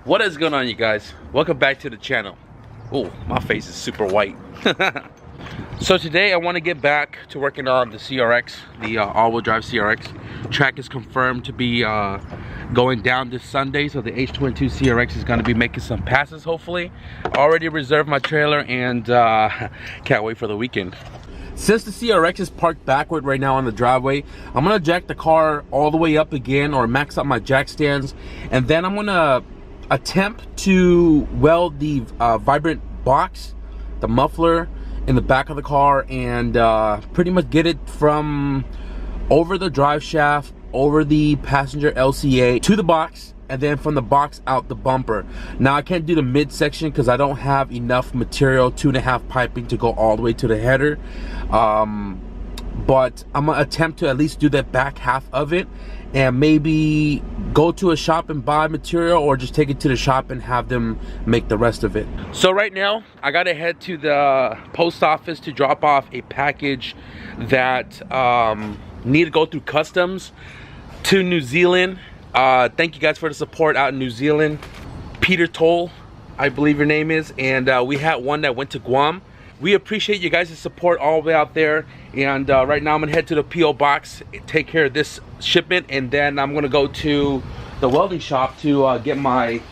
What is going on, you guys? Welcome back to the channel. Oh, my face is super white. So today I want to get back to working on the CRX, the all-wheel drive CRX. Track is confirmed to be going down this Sunday, so the H22 CRX is going to be making some passes, hopefully. Already reserved my trailer and can't wait for the weekend. Since the CRX is parked backward right now on the driveway, I'm going to jack the car all the way up again, or max out my jack stands, and then I'm going to attempt to weld the vibrant box, the muffler in the back of the car, and pretty much get it from over the drive shaft, over the passenger LCA to the box, and then from the box out the bumper. Now I can't do the midsection because I don't have enough material, 2.5 piping to go all the way to the header, but I'm gonna attempt to at least do that back half of it, and maybe go to a shop and buy material, or just take it to the shop and have them make the rest of it. So right now I gotta head to the post office to drop off a package that need to go through customs to New Zealand. Thank you guys for the support out in New Zealand. Peter Toll, I believe your name is, and we had one that went to Guam. We appreciate you guys' support all the way out there, and right now I'm gonna head to the PO box, take care of this shipment, and then I'm gonna go to the welding shop to get my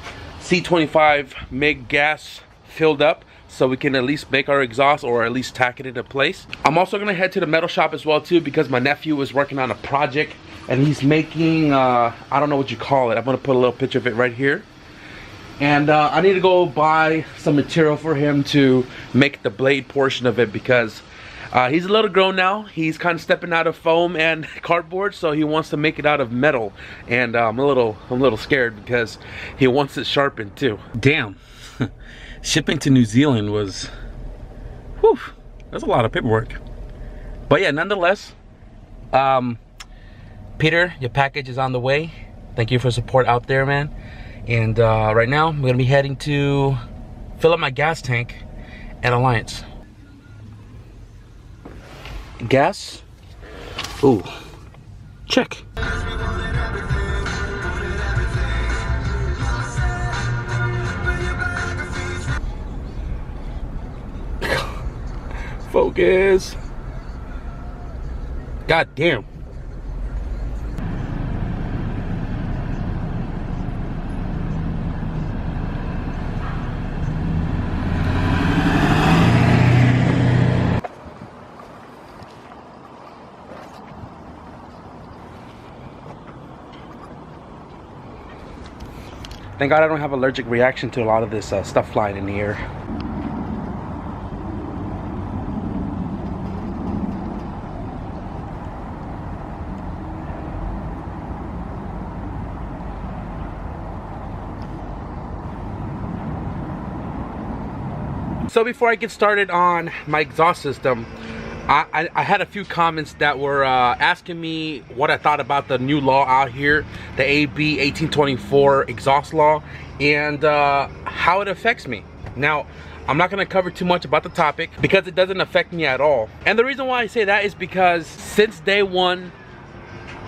C25 MIG gas filled up, so we can at least make our exhaust, or at least tack it into place. I'm also gonna head to the metal shop as well too, because my nephew is working on a project and he's making I don't know what you call it. I'm gonna put a little picture of it right here. And I need to go buy some material for him to make the blade portion of it, because he's a little grown now. He's kind of stepping out of foam and cardboard, so he wants to make it out of metal. And I'm a little scared because he wants it sharpened too. Damn, shipping to New Zealand was, whew, that's a lot of paperwork. But yeah, nonetheless, Peter, your package is on the way. Thank you for support out there, man. And right now I'm gonna be heading to fill up my gas tank at Alliance. Gas, ooh, check. Focus. God damn. Thank God I don't have an allergic reaction to a lot of this stuff flying in the air. So before I get started on my exhaust system, I had a few comments that were asking me what I thought about the new law out here, the AB 1824 exhaust law, and how it affects me. Now, I'm not going to cover too much about the topic because it doesn't affect me at all. And the reason why I say that is because since day one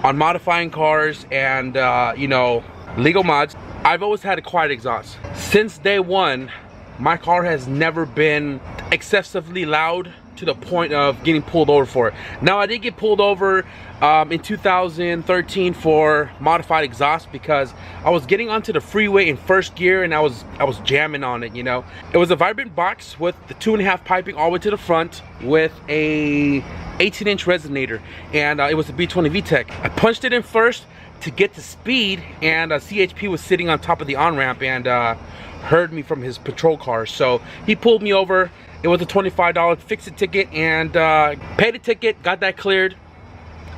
on modifying cars and you know, legal mods, I've always had a quiet exhaust. Since day one, my car has never been excessively loud to the point of getting pulled over for it. Now, I did get pulled over in 2013 for modified exhaust because I was getting onto the freeway in first gear and I was jamming on it, you know. It was a vibrant box with the 2.5 piping all the way to the front with a 18-inch resonator, and it was a B20 VTEC. I punched it in first to get the speed, and CHP was sitting on top of the on-ramp and heard me from his patrol car, so he pulled me over. It was a $25 fix-it ticket, and paid the ticket, got that cleared,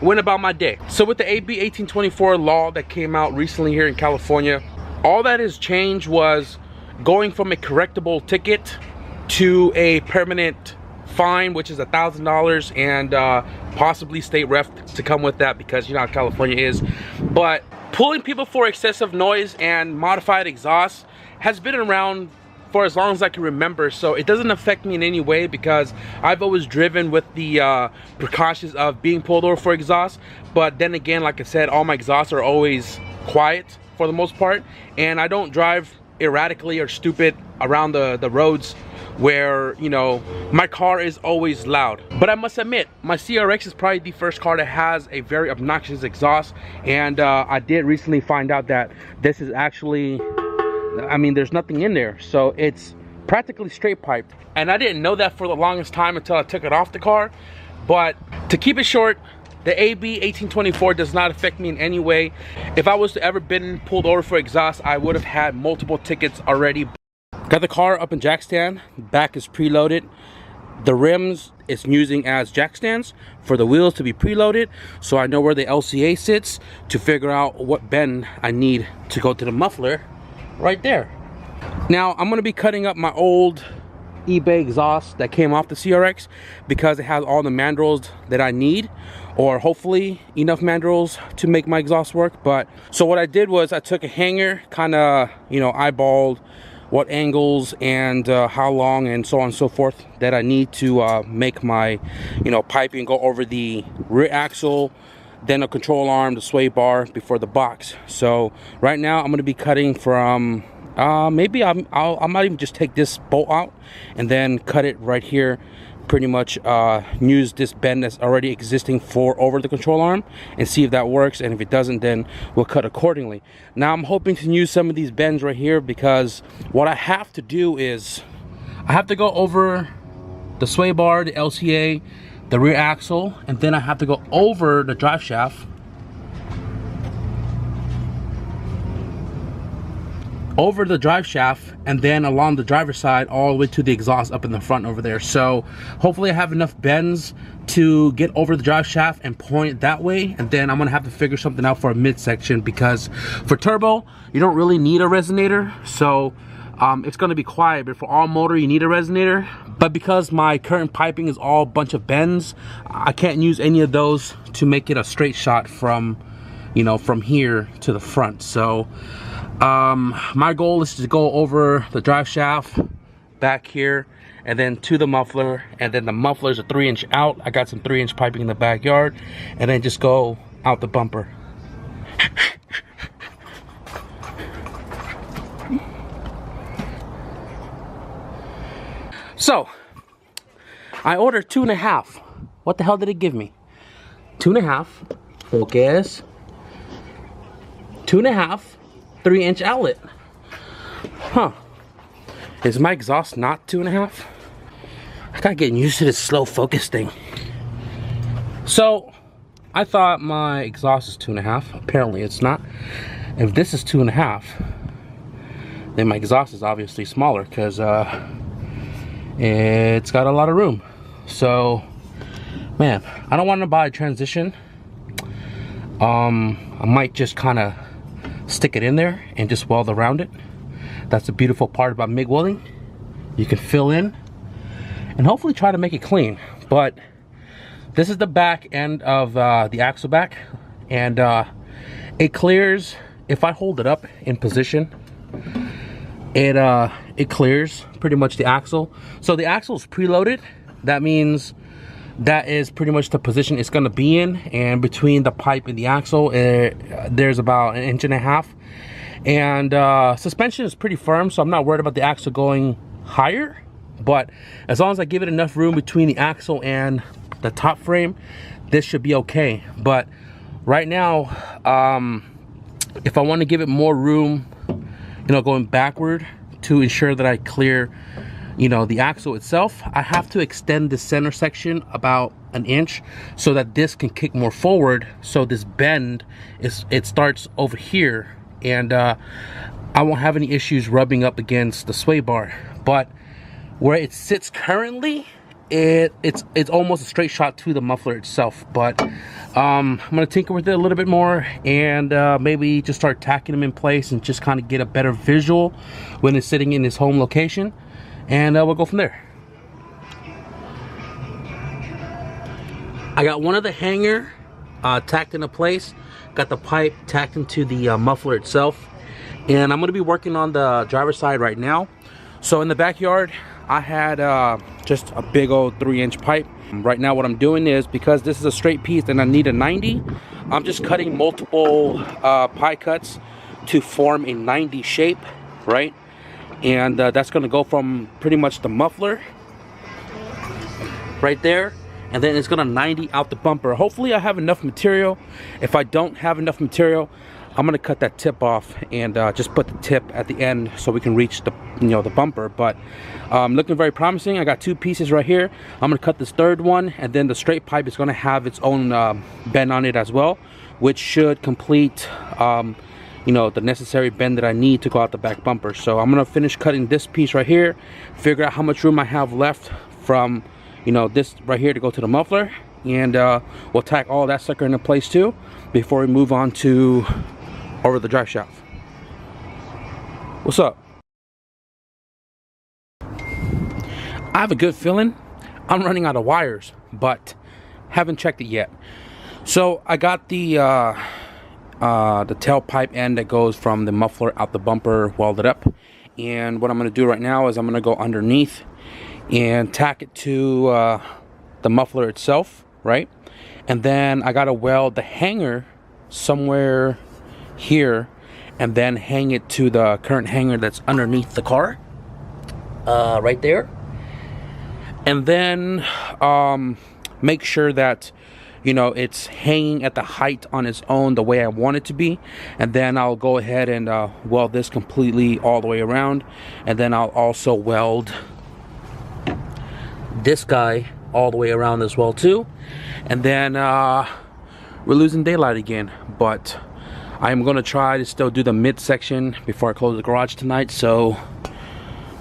went about my day. So with the AB 1824 law that came out recently here in California, all that has changed was going from a correctable ticket to a permanent fine, which is $1,000, and possibly state ref to come with that, because you know how California is. But pulling people for excessive noise and modified exhaust has been around for as long as I can remember, so it doesn't affect me in any way because I've always driven with the precautions of being pulled over for exhaust. But then again, like I said, all my exhausts are always quiet for the most part, and I don't drive erratically or stupid around the roads where, you know, my car is always loud. But I must admit, my CRX is probably the first car that has a very obnoxious exhaust, and I did recently find out that this is actually, I mean, there's nothing in there, so it's practically straight piped. And I didn't know that for the longest time until I took it off the car. But to keep it short, the AB 1824 does not affect me in any way. If I was to ever been pulled over for exhaust, I would have had multiple tickets already. Got the car up in jack stand, back is preloaded. The rims is using as jack stands for the wheels to be preloaded, so I know where the LCA sits to figure out what bend I need to go to the muffler right there. Now I'm gonna be cutting up my old eBay exhaust that came off the CRX because it has all the mandrels that I need, or hopefully enough mandrels to make my exhaust work. But so what I did was I took a hanger, kind of, you know, eyeballed what angles and how long and so on and so forth that I need to make my, you know, piping go over the rear axle, then a control arm, the sway bar before the box. So right now I'm going to be cutting from maybe I might even just take this bolt out and then cut it right here. Pretty much use this bend that's already existing for over the control arm and see if that works, and if it doesn't, then we'll cut accordingly. Now I'm hoping to use some of these bends right here because what I have to do is I have to go over the sway bar, the LCA, the rear axle, and then I have to go over the drive shaft, and then along the driver's side all the way to the exhaust up in the front over there. So hopefully I have enough bends to get over the drive shaft and point it that way, and then I'm gonna have to figure something out for a midsection, because for turbo you don't really need a resonator, so it's gonna be quiet, but for all motor you need a resonator. But because my current piping is all a bunch of bends, I can't use any of those to make it a straight shot from, you know, from here to the front. So my goal is to go over the drive shaft back here and then to the muffler, and then the muffler is a 3-inch out. I got some 3-inch piping in the backyard, and then just go out the bumper. So I ordered 2.5. What the hell did it give me? 2.5, focus, 2.5 3-inch outlet. Huh. Is my exhaust not 2.5? I gotta get used to this slow focus thing. So I thought my exhaust is 2.5. Apparently it's not. If this is 2.5, then my exhaust is obviously smaller because it's got a lot of room. So man, I don't want to buy a transition. I might just kind of stick it in there and just weld around it. That's the beautiful part about MIG welding. You can fill in and hopefully try to make it clean. But this is the back end of the axle back, and it clears. If I hold it up in position, it clears pretty much the axle. So the axle is preloaded. That means that is pretty much the position it's going to be in, and between the pipe and the axle there's about 1.5 inches, and suspension is pretty firm, so I'm not worried about the axle going higher. But as long as I give it enough room between the axle and the top frame, this should be okay. But right now, if I want to give it more room, you know, going backward to ensure that I clear, you know, the axle itself, I have to extend the center section about 1 inch so that this can kick more forward. So this bend it starts over here, and I won't have any issues rubbing up against the sway bar. But where it sits currently, it's almost a straight shot to the muffler itself. But I'm gonna tinker with it a little bit more, and maybe just start tacking them in place and just kind of get a better visual when it's sitting in its home location. And we'll go from there. I got one of the hanger tacked into place, got the pipe tacked into the muffler itself, and I'm going to be working on the driver's side right now. So in the backyard, I had just a big old 3-inch pipe. Right now what I'm doing is, because this is a straight piece and I need a 90, I'm just cutting multiple pie cuts to form a 90 shape, right? And that's going to go from pretty much the muffler right there, and then it's going to 90 out the bumper. Hopefully I have enough material. If I don't have enough material, I'm going to cut that tip off and just put the tip at the end so we can reach the the bumper. But looking very promising. I got 2 pieces right here. I'm going to cut this third one, and then the straight pipe is going to have its own bend on it as well, which should complete the necessary bend that I need to go out the back bumper. So I'm gonna finish cutting this piece right here, figure out how much room I have left from this right here to go to the muffler, and we'll tack all that sucker into place too before we move on to over the drive shaft. What's up? I have a good feeling I'm running out of wires, but haven't checked it yet. So I got the tailpipe end that goes from the muffler out the bumper welded up, and what I'm going to do right now is I'm going to go underneath and tack it to the muffler itself, right? And then I got to weld the hanger somewhere here and then hang it to the current hanger that's underneath the car, right there. And then make sure that it's hanging at the height on its own the way I want it to be, and then I'll go ahead and weld this completely all the way around, and then I'll also weld this guy all the way around as well too. And then we're losing daylight again, but I'm gonna try to still do the midsection before I close the garage tonight, so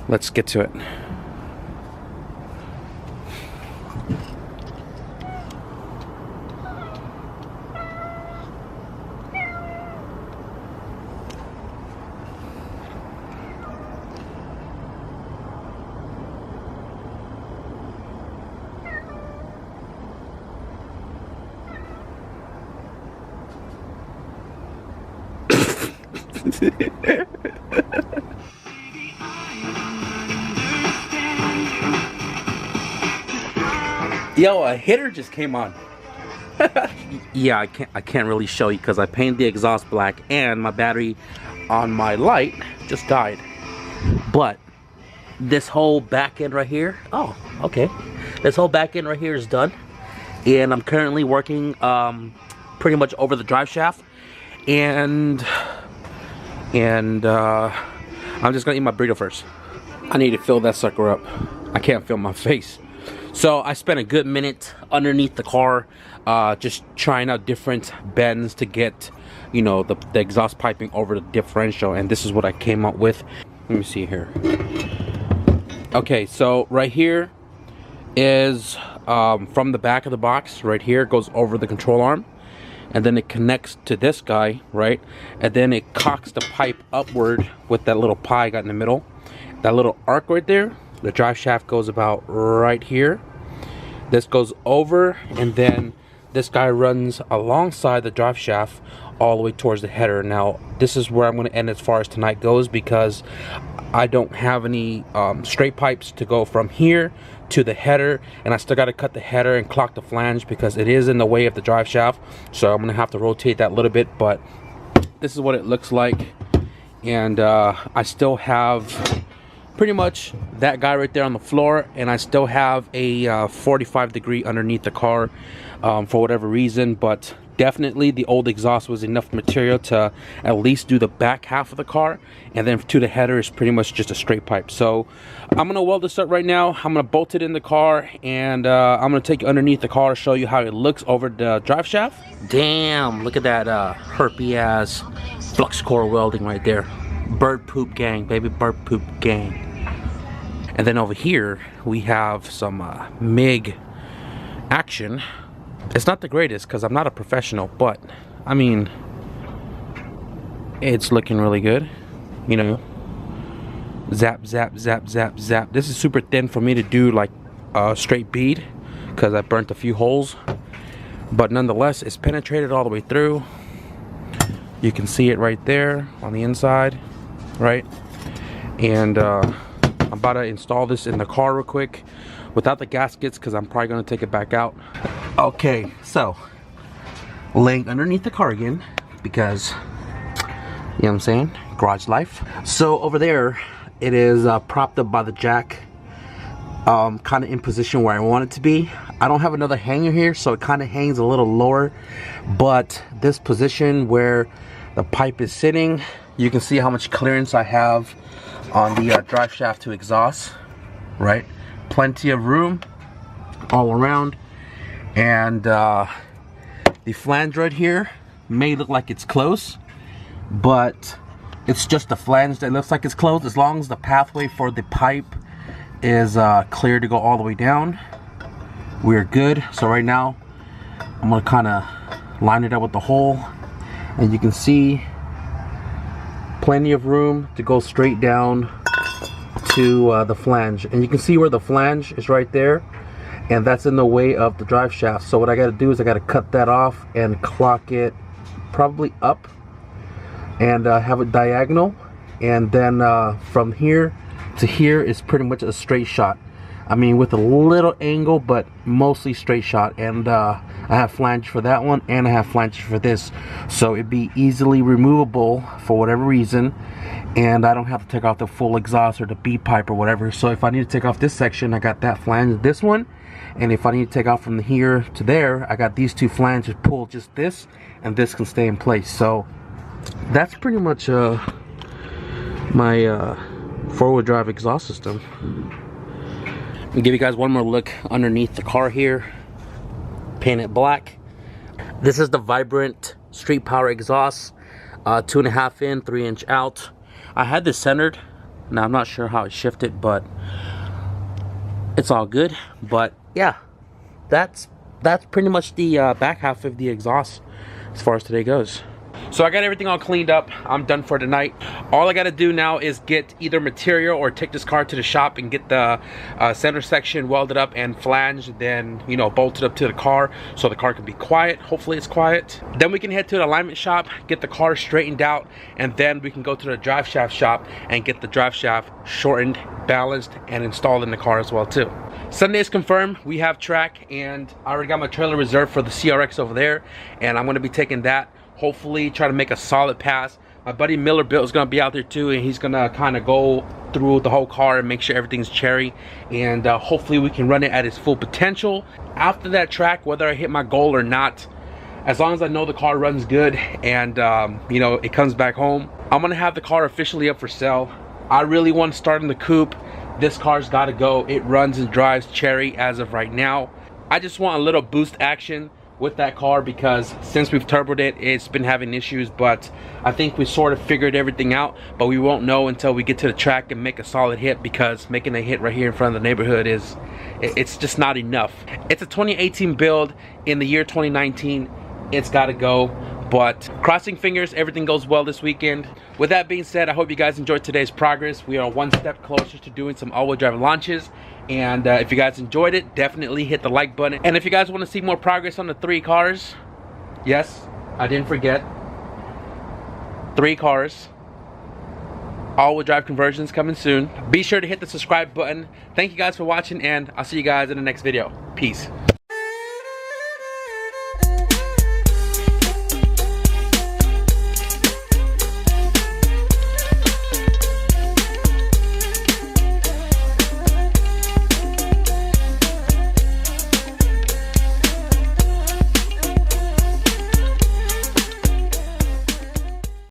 let's get to it. Yo, a hitter just came on. Yeah, I can't really show you because I painted the exhaust black and my battery on my light just died. But this whole back end right here, oh, okay. This whole back end right here is done, and I'm currently working pretty much over the drive shaft, and I'm just gonna eat my burrito first. I need to fill that sucker up. I can't feel my face. So I spent a good minute underneath the car, just trying out different bends to get, the exhaust piping over the differential, and this is what I came up with. Let me see here. Okay, so right here is from the back of the box, right here, goes over the control arm, and then it connects to this guy, right? And then it cocks the pipe upward with that little pie I got in the middle. That little arc right there, the drive shaft goes about right here. This goes over, and then this guy runs alongside the drive shaft all the way towards the header. Now, this is where I'm going to end as far as tonight goes, because I don't have any straight pipes to go from here to the header, and I still got to cut the header and clock the flange because it is in the way of the drive shaft. So I'm going to have to rotate that a little bit, but this is what it looks like. And I still have pretty much that guy right there on the floor, and I still have a 45 degree underneath the car for whatever reason, but definitely the old exhaust was enough material to at least do the back half of the car, and then to the header is pretty much just a straight pipe. So I'm gonna weld this up right now. I'm gonna bolt it in the car, and I'm gonna take you underneath the car to show you how it looks over the drive shaft. Damn, look at that herpy ass flux core welding right there. Bird poop gang, baby, bird poop gang. And then over here we have some MIG action. It's not the greatest because I'm not a professional, but I mean, it's looking really good, zap zap zap zap zap. This is super thin for me to do like a straight bead because I burnt a few holes, but nonetheless it's penetrated all the way through. You can see it right there on the inside, right? And I'm about to install this in the car real quick without the gaskets because I'm probably going to take it back out. Okay, so laying underneath the car again because, you know what I'm saying, garage life. So over there It is propped up by the jack, kind of in position where I want it to be. I don't have another hanger here, so it kind of hangs a little lower, but this position where the pipe is sitting, you can see how much clearance I have on the drive shaft to exhaust, right? Plenty of room all around. And the flange right here may look like it's close, but it's just the flange that looks like it's closed. As long as the pathway for the pipe is clear to go all the way down, we're good. So right now I'm gonna kind of line it up with the hole, and you can see plenty of room to go straight down to the flange. And you can see where the flange is right there, and that's in the way of the drive shaft. So what I got to do is I got to cut that off and clock it probably up and have it diagonal, and then from here to here is pretty much a straight shot. I mean, with a little angle, but mostly straight shot. And I have flange for that one, and I have flange for this, so it'd be easily removable for whatever reason, and I don't have to take off the full exhaust or the B pipe or whatever. So if I need to take off this section, I got that flange, this one, and if I need to take off from here to there, I got these two flanges. Pull just this, and this can stay in place. So that's pretty much my four-wheel drive exhaust system. I'll give you guys one more look underneath the car here. Painted black. This is the Vibrant Street Power exhaust, 2.5 in, 3-inch out. I had this centered. Now I'm not sure how it shifted, but it's all good. But yeah, that's pretty much the back half of the exhaust as far as today goes. So I got everything all cleaned up. I'm done for tonight. All I got to do now is get either material or take this car to the shop and get the center section welded up and flanged, then, you know, bolted up to the car so the car can be quiet. Hopefully it's quiet. Then we can head to the alignment shop, get the car straightened out, and then we can go to the drive shaft shop and get the drive shaft shortened, balanced, and installed in the car as well too. Sunday is confirmed. We have track, and I already got my trailer reserved for the CRX over there, and I'm going to be taking that. Hopefully try to make a solid pass. My buddy Miller Bill is going to be out there too, and he's going to kind of go through the whole car and make sure everything's cherry, and hopefully we can run it at its full potential. After that track, whether I hit my goal or not, as long as I know the car runs good and you know, it comes back home, I'm going to have the car officially up for sale. I really want to start in the coupe. This car's got to go. It runs and drives cherry as of right now. I just want a little boost action with that car, because since we've turboed it, it's been having issues, but I think we sort of figured everything out, but we won't know until we get to the track and make a solid hit, because making a hit right here in front of the neighborhood it's just not enough. It's a 2018 build in the year 2019. It's got to go, but crossing fingers everything goes well this weekend. With that being said, I hope you guys enjoyed today's progress. We are one step closer to doing some all-wheel drive launches, and if you guys enjoyed it, definitely hit the like button. And if you guys want to see more progress on the 3 cars, yes, I didn't forget, 3 cars, all-wheel drive conversions coming soon. Be sure to hit the subscribe button. Thank you guys for watching, and I'll see you guys in the next video. Peace.